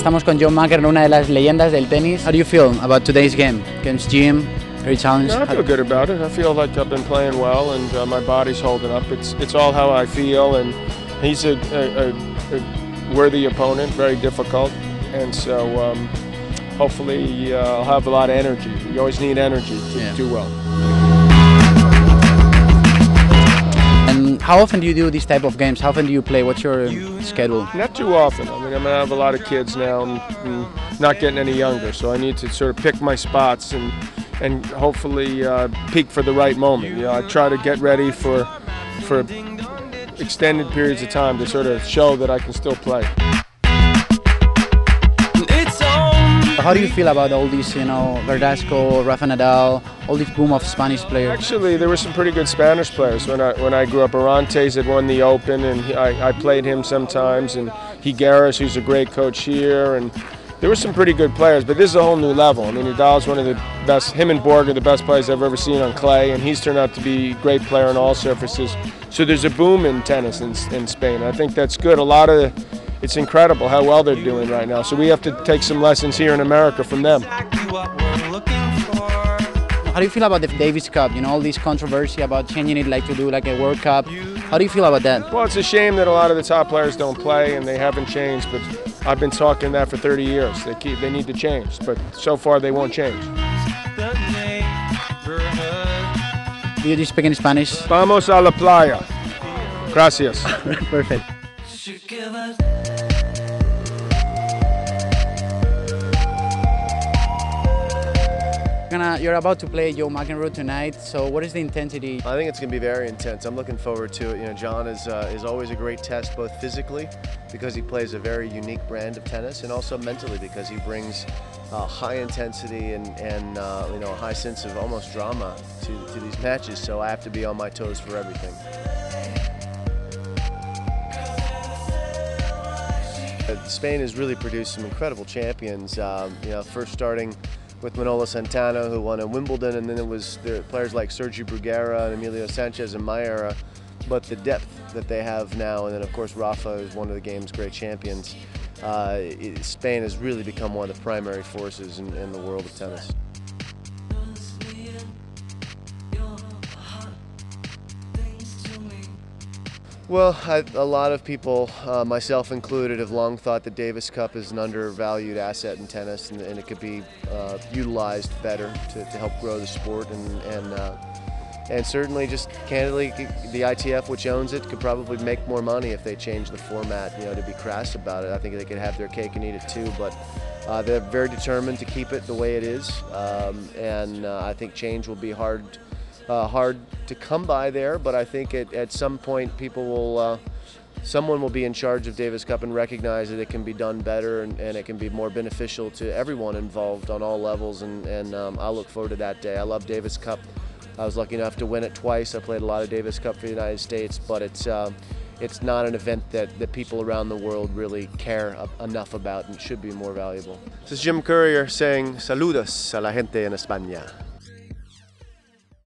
Estamos con John McEnroe, una de las leyendas del tenis. How do you feel about today's game against Jim? Very challenged. I feel good about it. I feel like I've been playing well, and my body's holding up. It's all how I feel, and he's a worthy opponent, very difficult, and so hopefully I'll have a lot of energy. You always need energy to do well. And how often do you do these type of games? How often do you play? What's your schedule? Not too often. I mean, I'm gonna have a lot of kids now, and not getting any younger, so I need to sort of pick my spots and hopefully peak for the right moment. You know, I try to get ready for extended periods of time to sort of show that I can still play. How do you feel about all these, Verdasco, Rafa Nadal, all this boom of Spanish players? Actually, there were some pretty good Spanish players when I grew up. Arantes had won the Open, and I played him sometimes, and Higueras, who's a great coach here, and there were some pretty good players, but this is a whole new level. I mean, Nadal's one of the best. Him and Borg are the best players I've ever seen on clay, and he's turned out to be a great player on all surfaces. So there's a boom in tennis in Spain. I think that's good. It's incredible how well they're doing right now. So we have to take some lessons here in America from them. How do you feel about the Davis Cup? All this controversy about changing it to do like a World Cup. How do you feel about that? Well, it's a shame that a lot of the top players don't play and they haven't changed, but I've been talking that for 30 years. They need to change, but so far they won't change. Do you speak in Spanish? Vamos a la playa. Gracias. Perfect. You're about to play Joe McEnroe tonight, so what is the intensity? I think it's going to be very intense. I'm looking forward to it. John is always a great test, both physically, because he plays a very unique brand of tennis, and also mentally, because he brings high intensity and a high sense of almost drama to these matches, so I have to be on my toes for everything. Spain has really produced some incredible champions, first starting with Manolo Santana, who won in Wimbledon, and then it was players like Sergio Bruguera and Emilio Sanchez in my era. But the depth that they have now, and then of course Rafa is one of the game's great champions, Spain has really become one of the primary forces in the world of tennis. Well, a lot of people, myself included, have long thought the Davis Cup is an undervalued asset in tennis, and it could be utilized better to help grow the sport, and certainly, just candidly, the ITF, which owns it, could probably make more money if they change the format. To be crass about it, I think they could have their cake and eat it too. But they're very determined to keep it the way it is, and I think change will be hard to come by there, but I think at some point someone will be in charge of Davis Cup and recognize that it can be done better and it can be more beneficial to everyone involved on all levels, and I look forward to that day. I love Davis Cup. I was lucky enough to win it twice. I played a lot of Davis Cup for the United States, but it's not an event that people around the world really care enough about and should be more valuable. This is Jim Courier saying saludos a la gente en España.